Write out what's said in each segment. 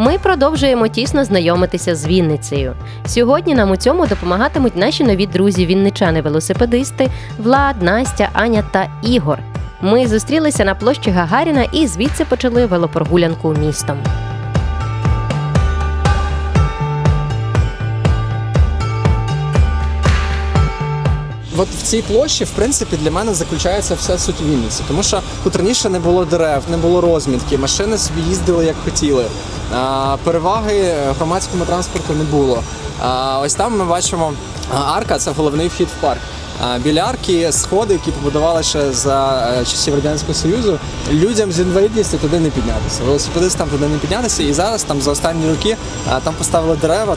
Ми продовжуємо тісно знайомитися з Вінницею. Сьогодні нам у цьому допомагатимуть наші нові друзі-вінничани-велосипедисти Влад, Настя, Аня та Ігор. Ми зустрілися на площі Гагаріна і звідси почали велопрогулянку містом. От в цій площі, в принципі, для мене заключається вся суть Вінниці. Тому що тут раніше не було дерев, не було розмітки, машини собі їздили як хотіли. Переваги громадському транспорту не було. Ось там ми бачимо арка, це головний вхід в парк. Біля арки сходи, які побудували ще за часів Радянського Союзу, людям з інвалідністю туди не піднятися, велосипедистам туди не піднятися. І зараз там за останні роки там поставили дерева,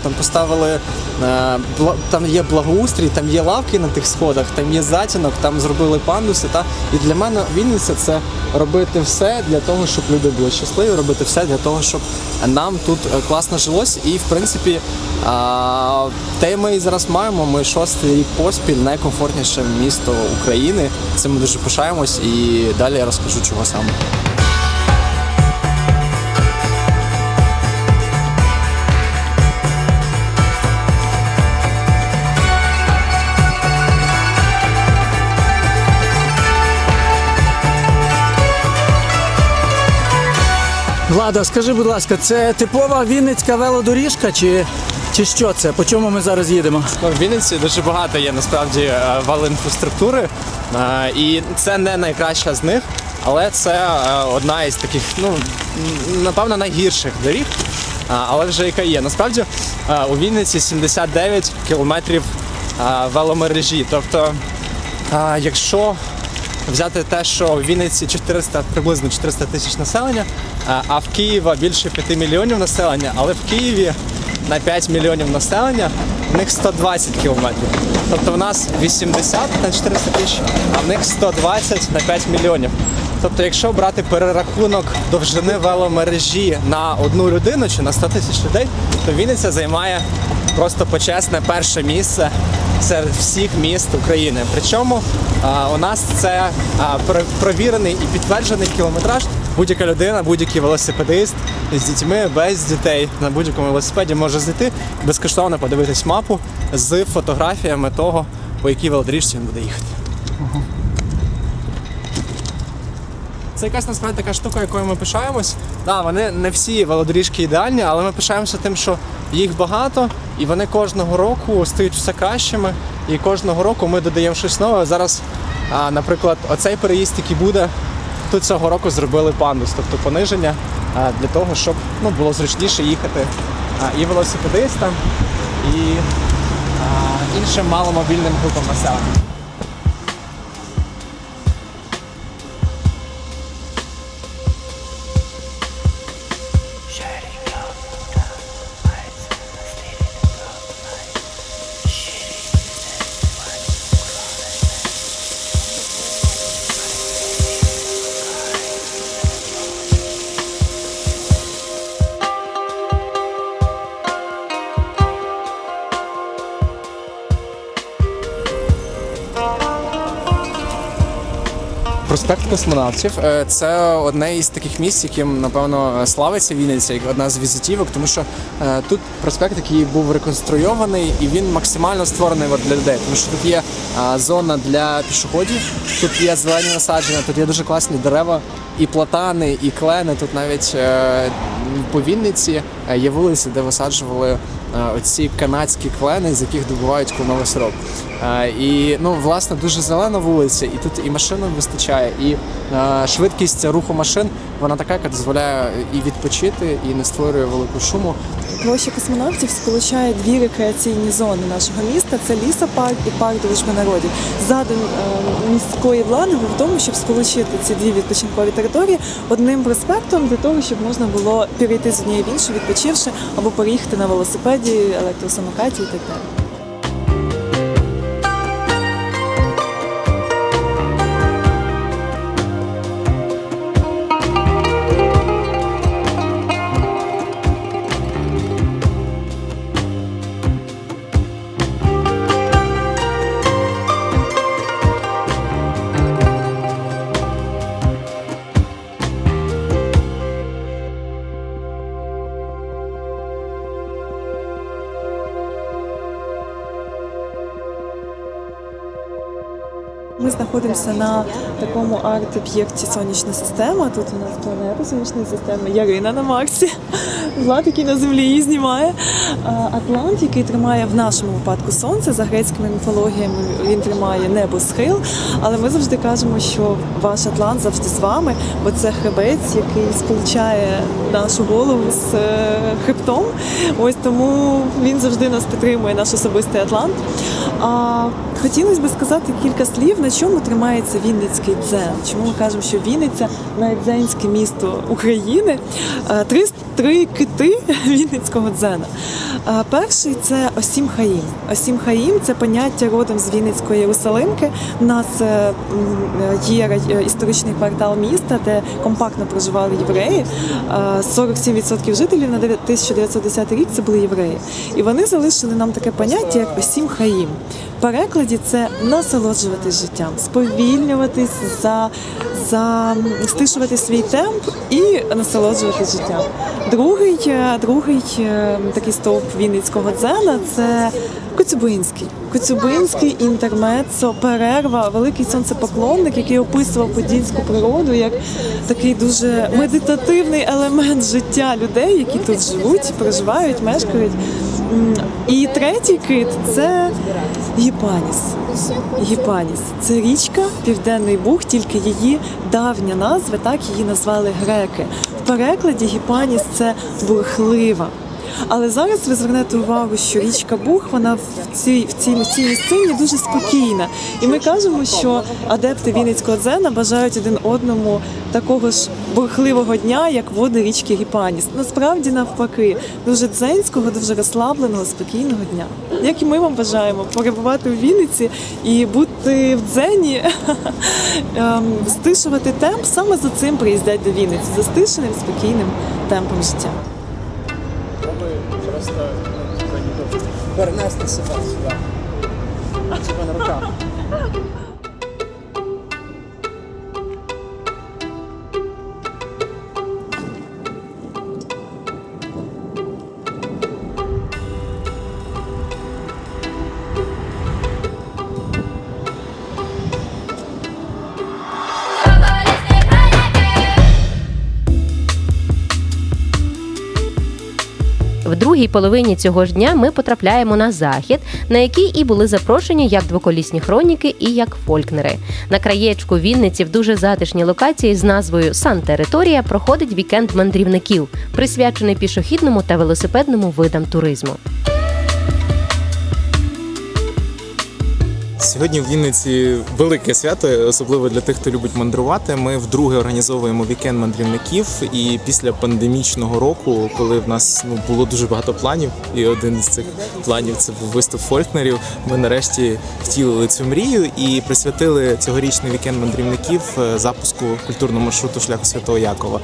там є благоустрій, там є лавки на тих сходах, там є затінок, там зробили пандуси. І для мене Вінниця – це робити все для того, щоб люди були щасливі, робити все для того, щоб нам тут класно жилось. І, в принципі, те ми і зараз маємо. Ми 6-й рік поспіль найкомфортніше місто України. Цим ми дуже пишаємось і далі я розкажу, чого саме. Влада, скажи, будь ласка, це типова вінницька велодоріжка чи що це? По чому ми зараз їдемо? В Вінниці дуже багато є насправді велоінфраструктури, і це не найкраща з них, але це одна із таких, напевно, найгірших доріг, але вже яка є. Насправді у Вінниці 79 кілометрів веломережі, тобто якщо взяти те, що в Вінниці приблизно 400 тисяч населення, а в Києва більше 5 мільйонів населення, але в Києві на 5 мільйонів населення в них 120 кілометрів. Тобто в нас 80 на 400 тисяч, а в них 120 на 5 мільйонів. Тобто якщо брати перерахунок довжини веломережі на одну людину чи на 100 тисяч людей, то Вінниця займає просто почесне перше місце серед всіх міст України. Причому у нас це провірений і підтверджений кілометраж. Будь-яка людина, будь-який велосипедист з дітьми, без дітей на будь-якому велосипеді може зайти, безкоштовно подивитись мапу з фотографіями того, по якій велодоріжці він буде їхати. Це якась насправді така штука, якою ми пишаємось. Вони не всі велодоріжки ідеальні, але ми пишаємося тим, що їх багато, і вони кожного року стають все кращими, і кожного року ми додаємо щось нове. Зараз, наприклад, оцей переїзд, який буде, тут цього року зробили пандус, тобто пониження для того, щоб було зручніше їхати і велосипедистам, і іншим маломобільним групам населення. Проспект Космонавтів – це одне із таких місць, яким, напевно, славиться Вінниця, як одна з візитівок, тому що тут проспект, який був реконструйований, і він максимально створений для людей, тому що тут є зона для пішоходів, тут є зелені насадження, тут є дуже класні дерева, і платани, і клени. Тут навіть по Вінниці є вулиці, де висаджували оці канадські клени, з яких добувають кленовий сироп. І, власне, дуже зелена вулиця, і тут і машин вистачає, і швидкість руху машин, вона така, яка дозволяє і відпочити, і не створює великого шуму. Площа Космонавтів сполучає дві рекреаційні зони нашого міста – це лісопарк і парк Дружби народів. Задум міської влади був в тому, щоб сполучити ці дві відпочинкові території одним проспектом для того, щоб можна було перейти з однієї в іншу, відпочивши, або поїхати на велосипеді, електросамокаті і так далі. знаходимося на такому арт-об'єкті «Сонячна система». Тут у нас планета сонячної системи, Ярина на Марсі, Влад, який на Землі її знімає. Атлант, який тримає в нашому випадку сонце, за грецькими міфологіями він тримає небосхил, але ми завжди кажемо, що ваш Атлант завжди з вами, бо це хребець, який сполучає нашу голову з хребтом. Ось тому він завжди нас підтримує, наш особистий Атлант. Хотілося б сказати кілька слів, на чому тримається Вінницький дзен. Чому ми кажемо, що Вінниця – найдзенське місто України. Три кити Вінницького дзена. Перший – це Осім Хаїм. Осім Хаїм – це поняття родом з Вінницької Єрусалимки. У нас є історичний квартал міста, де компактно проживали євреї. 47% жителів на 1910 рік – це були євреї. І вони залишили нам таке поняття, як Осім Хаїм. В перекладі це насолоджуватись життям, сповільнюватись, стишувати свій темп і насолоджуватись життям. Другий такий стовп Вінницького дзена – це Коцюбинський, інтермеццо, перерва, великий сонцепоклонник, який описував подільську природу як такий дуже медитативний елемент життя людей, які тут живуть, проживають, мешкають. І третій кит – це Гіпаніс. Гіпаніс – це річка, Південний Буг, тільки її давня назва, так її назвали греки. В перекладі Гіпаніс – це бурхлива. Але зараз ви звернете увагу, що річка Буг, вона в цій місцині дуже спокійна. І ми кажемо, що адепти Вінницького дзена бажають один одному такого ж бурхливого дня, як води річки Гіпаніс. Насправді навпаки, дуже дзенського, дуже розслабленого, спокійного дня. Як і ми вам бажаємо перебувати у Вінниці і бути в дзені, стишувати темп, саме за цим приїздять до Вінниці, за стишеним, спокійним темпом життя. Просто перенести себе сюди. Себе на руках. В другій половині цього ж дня ми потрапляємо на захід, на який і були запрошені як двоколісні хроніки і як фолькнери. На краєчку Вінниці в дуже затишній локації з назвою «Сан-територія» проходить вікенд мандрівників, присвячений пішохідному та велосипедному видам туризму. Сьогодні в Вінниці велике свято, особливо для тих, хто любить мандрувати. Ми вдруге організовуємо вікенд мандрівників, і після пандемічного року, коли в нас було дуже багато планів, і один з цих планів це був виступ фолькнерів, ми нарешті втілили цю мрію і присвятили цьогорічний вікенд мандрівників запуску культурного маршруту «Шлях Святого Якова».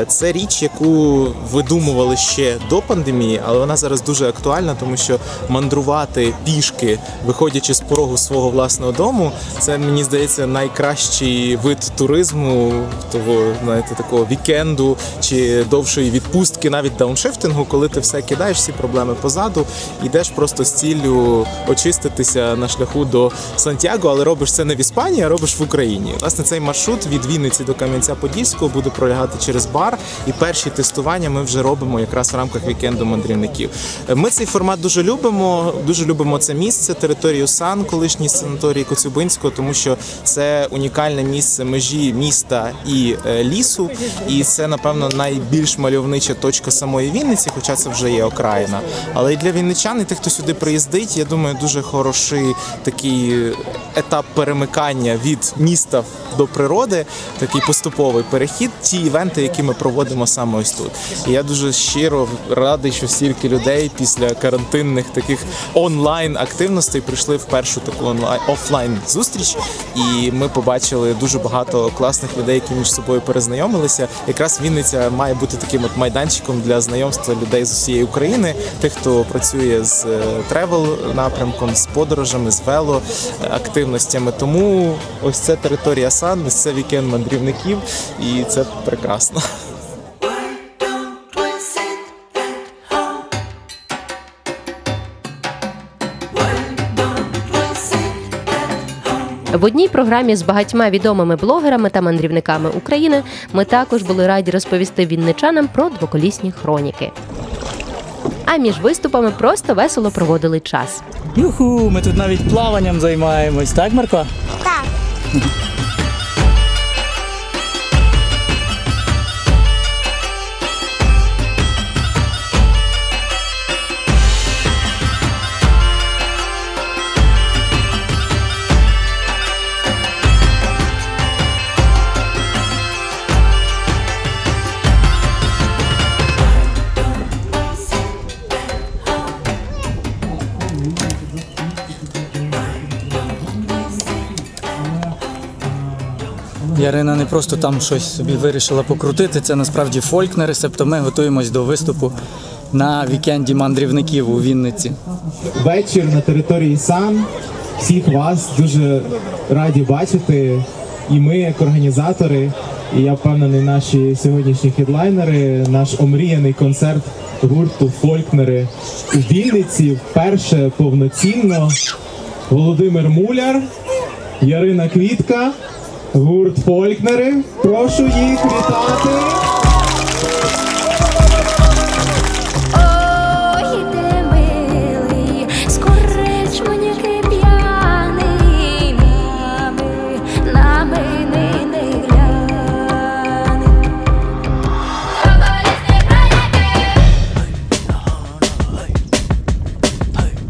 Це річ, яку видумували ще до пандемії, але вона зараз дуже актуальна, тому що мандрувати пішки, виходячи з порогу свого власного дому, це, мені здається, найкращий вид туризму, того, знаєте, такого вікенду чи довшої відпустки, навіть дауншифтингу, коли ти все кидаєш, всі проблеми позаду, йдеш просто з ціллю очиститися на шляху до Сантьяго, але робиш це не в Іспанії, а робиш в Україні. Власне, цей маршрут від Вінниці до Кам'янця-Подільського буде пролягати через бар, і перші тестування ми вже робимо якраз в рамках вікенду мандрівників. Ми цей формат дуже любимо це місце, територію Сан, колишній санаторій Коцюбинського, тому що це унікальне місце межі міста і лісу, і це, напевно, найбільш мальовнича точка самої Вінниці, хоча це вже є окраїна. Але і для вінничан, і тих, хто сюди приїздить, я думаю, дуже хороший такий етап перемикання від міста до природи, такий поступовий перехід, ті івенти, які ми проводимо саме ось тут. І я дуже щиро радий, що стільки людей після карантинних таких онлайн-активностей прийшли в першу таку офлайн зустріч, і ми побачили дуже багато класних людей, які між собою перезнайомилися. Якраз Вінниця має бути таким от майданчиком для знайомства людей з усієї України, тих, хто працює з тревел-напрямком, з подорожами, з велоактивностями. Тому ось це територія Сан, ось це вікенд мандрівників, і це прекрасно. В одній програмі з багатьма відомими блогерами та мандрівниками України ми також були раді розповісти вінничанам про двоколісні хроніки. А між виступами просто весело проводили час. Юху, ми тут навіть плаванням займаємось, так, Марко? Так. Ярина не просто там щось собі вирішила покрутити, це насправді фолькнери, себто ми готуємось до виступу на вікенді мандрівників у Вінниці. Вечір на території САН. Всіх вас дуже раді бачити. І ми, як організатори, і я впевнений, наші сьогоднішні хедлайнери, наш омріяний концерт гурту «Фолькнери» у Вінниці вперше повноцінно. Володимир Муляр, Ярина Квітка, гурт «Фолькнери». Прошу їх вітати. Ой, ти милий, скорич мені п'яний, нами не гляне.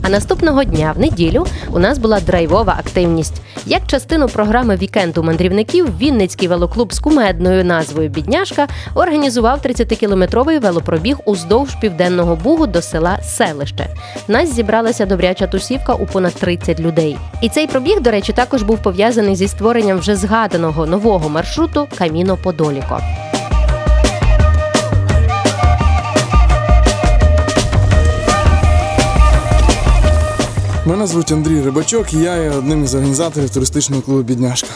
А наступного дня, в неділю, у нас була драйвова активність. Як частину програми вікенду мандрівників, Вінницький велоклуб з кумедною назвою «Бідняшка» організував 30-кілометровий велопробіг уздовж Південного Бугу до села Селище. Нас зібралася добряча тусівка у понад 30 людей. І цей пробіг, до речі, також був пов'язаний зі створенням вже згаданого нового маршруту Каміно Подоліко. Мене звуть Андрій Рибачок, і я є одним із організаторів туристичного клубу «Бідняшка».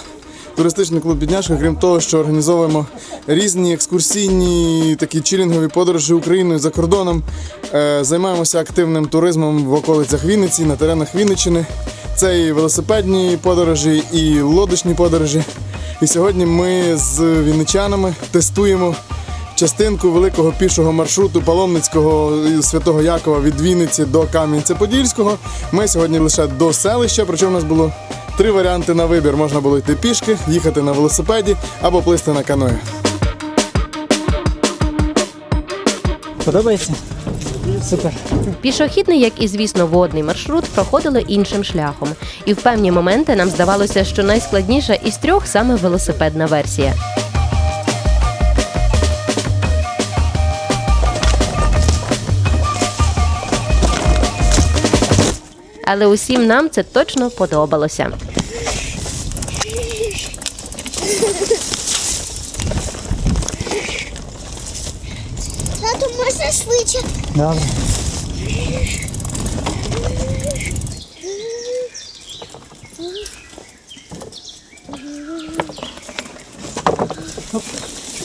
Туристичний клуб «Бідняшка», крім того, що організовуємо різні екскурсійні такі чилінгові подорожі Україною за кордоном, займаємося активним туризмом в околицях Вінниці, на теренах Вінниччини. Це і велосипедні подорожі, і лодочні подорожі. І сьогодні ми з вінничанами тестуємо частинку великого пішого маршруту паломницького Святого Якова від Вінниці до Кам'янця-Подільського. Ми сьогодні лише до селища, причому у нас було 3 варіанти на вибір. Можна було йти пішки, їхати на велосипеді або плисти на каное. Подобається? Супер. Пішохідний, як і, звісно, водний маршрут, проходили іншим шляхом. І в певні моменти нам здавалося, що найскладніша із 3 саме велосипедна версія. Але усім нам це точно подобалося. Тату, можна швидше? Добре.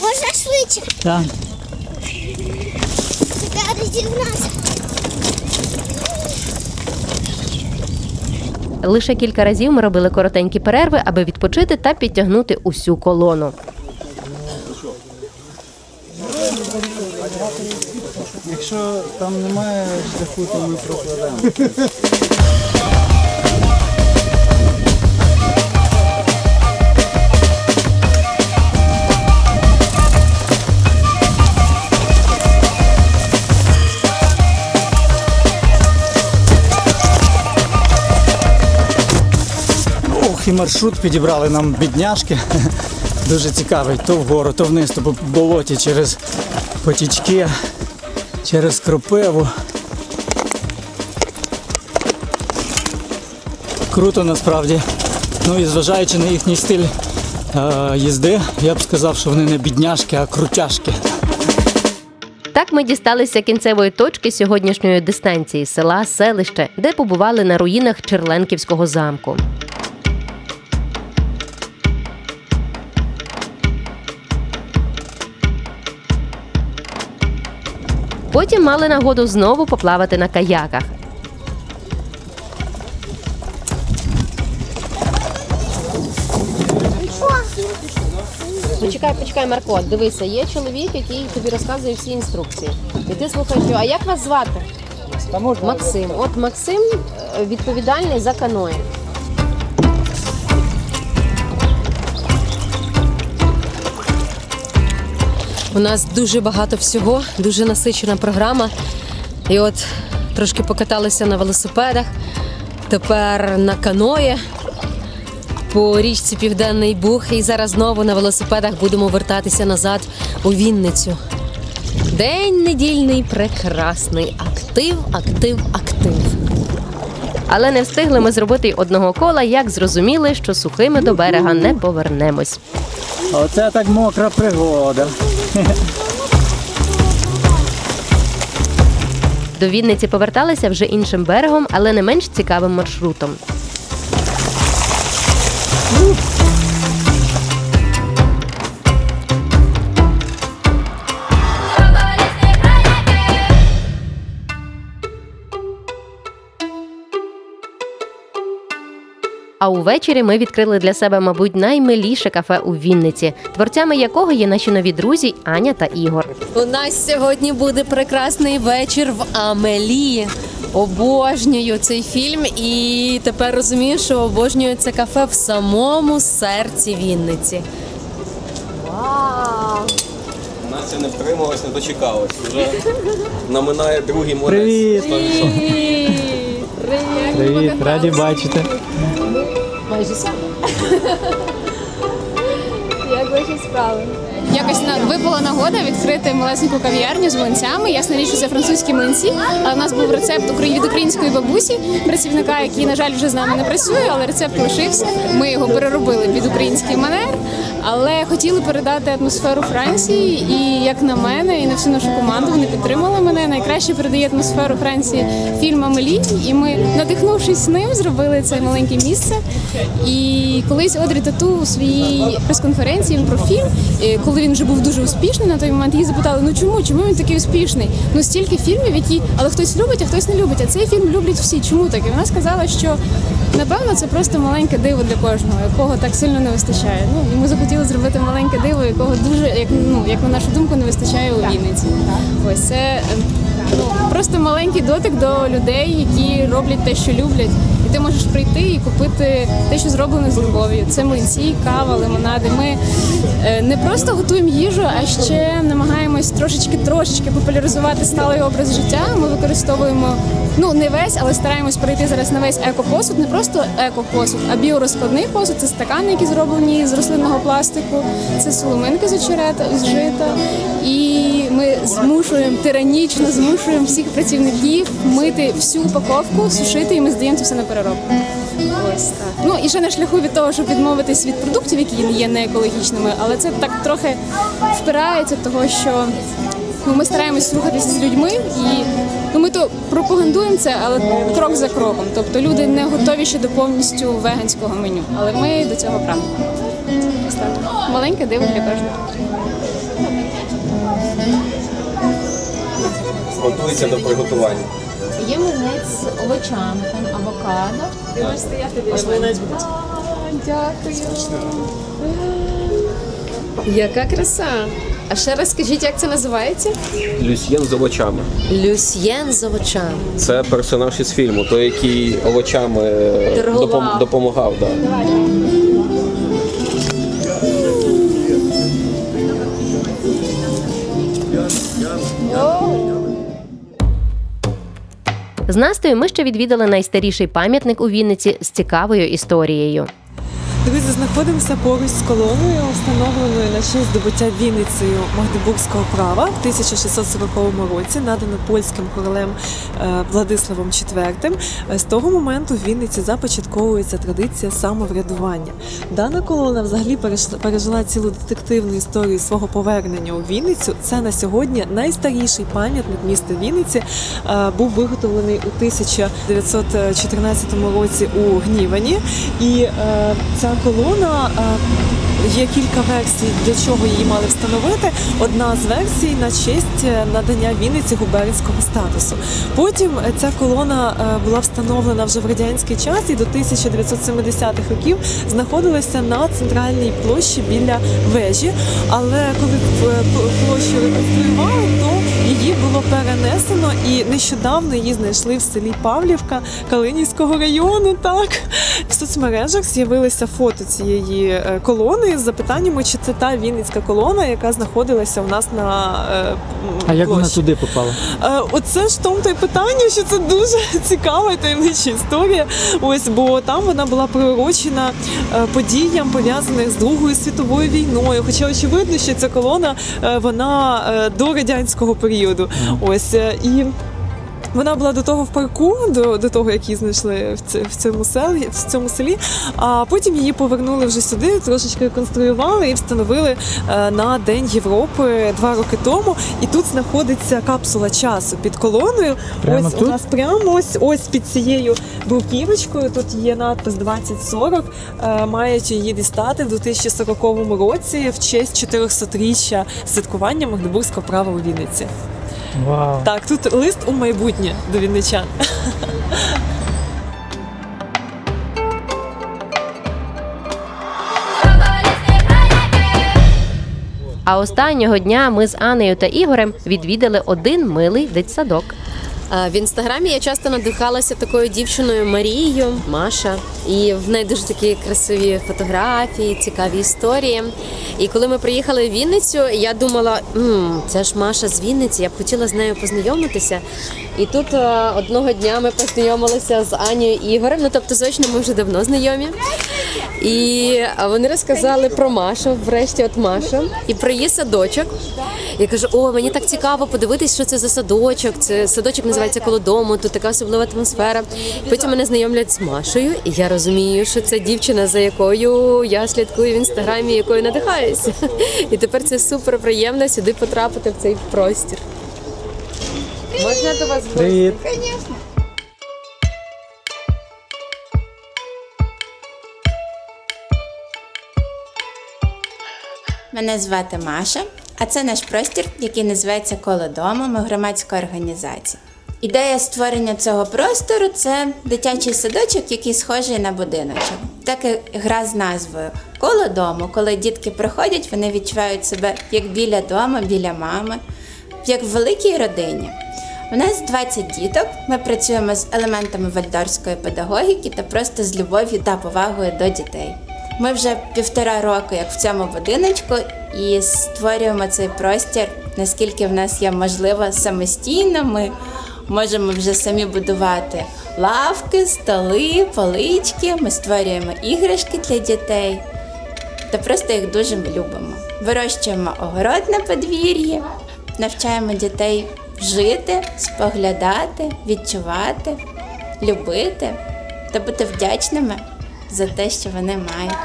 Можна швидше? Так. Чекай, розігнався. Лише кілька разів ми робили коротенькі перерви, аби відпочити та підтягнути усю колону. Якщо там немає шляху, то ми прокладемо. І маршрут підібрали нам бідняшки. Дуже цікавий. То вгору, то вниз, то по болоті, через потічки, через кропиву. Круто насправді. Ну і зважаючи на їхній стиль їзди, я б сказав, що вони не бідняшки, а крутяшки. Так ми дісталися кінцевої точки сьогоднішньої дистанції села Селище, де побували на руїнах Черленківського замку. Потім мали нагоду знову поплавати на каяках. Почекай, Марко, дивися, є чоловік, який тобі розказує всі інструкції. І ти слухаєш його. А як вас звати? Максим. От Максим відповідальний за каное. У нас дуже багато всього, дуже насичена програма. І от трошки покаталися на велосипедах, тепер на каное по річці Південний Буг. І зараз знову на велосипедах будемо вертатися назад у Вінницю. День недільний прекрасний. Актив. Але не встигли ми зробити й одного кола, як зрозуміли, що сухими до берега не повернемось. Оце так мокра пригода. До Вінниці поверталися вже іншим берегом, але не менш цікавим маршрутом. А увечері ми відкрили для себе, мабуть, наймиліше кафе у Вінниці, творцями якого є наші нові друзі Аня та Ігор. У нас сьогодні буде прекрасний вечір в Амелії. Обожнюю цей фільм і тепер розумію, що обожнюю це кафе в самому серці Вінниці. Вау! Настя не втрималась, не дочекалась. Вже наминає другий морець. Привіт! Привіт, раді бачити. Майже саме. Як ваші справи? Якось випала нагода відкрити малесеньку кав'ярню з млинцями. Ясна річ, що це французькі млинці, але в нас був рецепт від української бабусі, працівника, який, на жаль, вже з нами не працює, але рецепт лишився. Ми його переробили під український манер, але хотіли передати атмосферу Франції, і, як на мене, і на всю нашу команду, вони підтримали мене. Найкраще передає атмосферу Франції фільм «Амелі», і ми, надихнувшись ним, зробили це маленьке місце. І колись Одрі Тату у своїй прес-конференції про фільм, коли він вже був дуже успішний на той момент, її запитали, чому він такий успішний? Стільки фільмів, які, але хтось любить, а хтось не любить, а цей фільм люблять всі. Чому так? І вона сказала, що, напевно, це просто маленьке диво для кожного, якого так сильно не вистачає. І ми захотіли зробити маленьке диво, якого дуже, як на нашу думку, не вистачає у Вінниці. Ось це просто маленький дотик до людей, які роблять те, що люблять. І ти можеш прийти і купити те, що зроблено з любов'ю. Це млинці, кава, лимонади. Ми не просто готуємо їжу, а ще намагаємось трошечки популяризувати сталий образ життя. Ми використовуємо, не весь, але стараємось перейти зараз на весь екопосуд. Не просто екопосуд, а біорозкладний посуд. Це стакани, які зроблені з рослинного пластику, це соломинки з очерета, з жита. І ми тиранічно змушуємо всіх працівників мити всю упаковку, сушити, і ми здаємо це все на переробку. Ось так. І ще на шляху від того, щоб відмовитись від продуктів, які є не екологічними, але це так трохи впирається того, що ми стараємось рухатися з людьми, і ми то пропагандуємо це, але крок за кроком. Тобто люди не готові ще до повністю веганського меню, але ми до цього прагнемо. Маленьке диво для кожного. Готується до приготування. Є млинець з овочами, там авокадо. Дякую. Яка краса. А ще раз скажіть, як це називається? Люсьєн з овочами. Люсьєн з овочами. Це персонаж із фільму, той, який овочами допомагав. Да. З Настею ми ще відвідали найстаріший пам'ятник у Вінниці з цікавою історією. Друзі, знаходимося поруч з колоною, встановленою на честь здобуття Вінницею Магдебурзького права в 1640 році, надано польським королем Владиславом IV. З того моменту в Вінниці започатковується традиція самоврядування. Дана колона взагалі пережила цілу детективну історію свого повернення у Вінницю. Це на сьогодні найстаріший пам'ятник міста Вінниці. Був виготовлений у 1914 році у Гнівані. І ця колона. Є кілька версій, для чого її мали встановити. Одна з версій на честь надання Вінниці губернського статусу. Потім ця колона була встановлена вже в радянський час і до 1970-х років знаходилася на центральній площі біля вежі. Але коли площу реконструювали, то її було перенесено і нещодавно її знайшли в селі Павлівка Калинівського району. Так. В соцмережах з'явилися фото цієї колони з запитаннями, чи це та Вінницька колона, яка знаходилася у нас на площі. А як вона туди попала? Оце ж тому то й питання, що це дуже цікава і таємнича історія. Ось, бо там вона була приурочена подіям, пов'язаних з Другою світовою війною. Хоча очевидно, що ця колона, вона до радянського періоду. Ось, і вона була до того в парку, до того, як її знайшли в цьому селі, а потім її повернули вже сюди, трошечки реконструювали і встановили на День Європи 2 роки тому. І тут знаходиться капсула часу під колоною. Прямо ось тут? у нас прямо ось під цією бруківочкою. Тут є надпис 2040. Мають її дістати в 2040 році в честь 400-річчя святкування Магдебурзького права у Вінниці. Вау. Так, тут лист у майбутнє до вінничан. А останнього дня ми з Анею та Ігорем відвідали один милий дитсадок. В інстаграмі я часто надихалася такою дівчиною Марією, Маша. І в неї дуже такі красиві фотографії, цікаві історії. І коли ми приїхали в Вінницю, я думала, це ж Маша з Вінниці, я б хотіла з нею познайомитися. І тут одного дня ми познайомилися з Анією і Ігорем, тобто, звично, ми вже давно знайомі. І вони розказали про Машу, врешті от Маша, і про її садочок. Я кажу, мені так цікаво подивитись, що це за садочок. Це садочок називається «Коло дому», тут така особлива атмосфера. Потім мене знайомлять з Машею, і я розумію, що це дівчина, за якою я слідкую в інстаграмі, якою надихаюся. І тепер це супер приємно сюди потрапити в цей простір. Можна до вас в гості? Привіт. Звісно. Мене звати Маша, а це наш простір, який називається «Коло дому». Ми громадська організація. Ідея створення цього простору – це дитячий садочок, який схожий на будиночок. Так і гра з назвою «Коло дому». Коли дітки приходять, вони відчувають себе як біля дому, біля мами, як в великій родині. У нас 20 діток, ми працюємо з елементами вальдорфської педагогіки та просто з любов'ю та повагою до дітей. Ми вже 1,5 року як в цьому будиночку і створюємо цей простір, наскільки в нас є можливо самостійно. Ми можемо вже самі будувати лавки, столи, полички, ми створюємо іграшки для дітей та просто їх дуже любимо. Вирощуємо огород на подвір'ї, навчаємо дітей жити, споглядати, відчувати, любити та бути вдячними за те, що вони мають.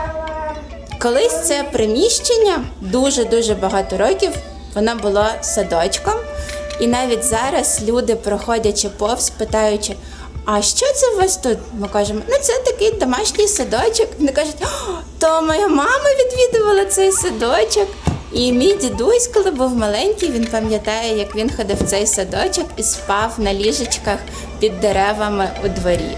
Колись це приміщення дуже-дуже багато років, воно було садочком. І навіть зараз люди, проходячи повз, питаючи, а що це у вас тут? Ми кажемо, це такий домашній садочок. Вони кажуть, то моя мама відвідувала цей садочок. І мій дідусь, коли був маленький, він пам'ятає, як він ходив в цей садочок і спав на ліжечках під деревами у дворі.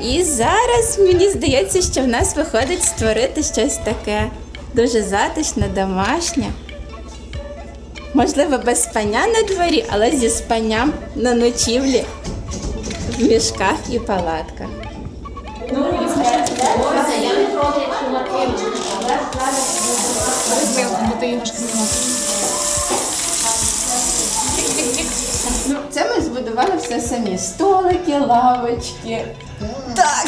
І зараз мені здається, що в нас виходить створити щось таке дуже затишне, домашнє. Можливо, без спання на дворі, але зі спанням на ночівлі в мішках і палатках. Це ми збудували все самі. Столики, лавочки. Так.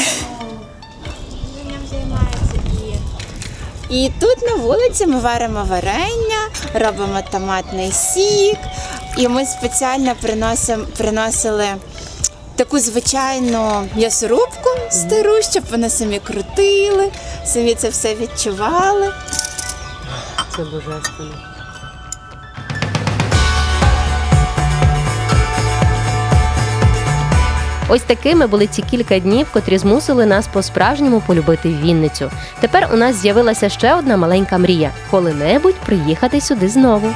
І тут на вулиці ми варимо варення, робимо томатний сік. І ми спеціально приносили таку звичайну м'ясорубку стару, щоб вони самі крутили, самі це все відчували. Це божественно. Ось такими були ці кілька днів, котрі змусили нас по-справжньому полюбити Вінницю. Тепер у нас з'явилася ще одна маленька мрія – коли-небудь приїхати сюди знову.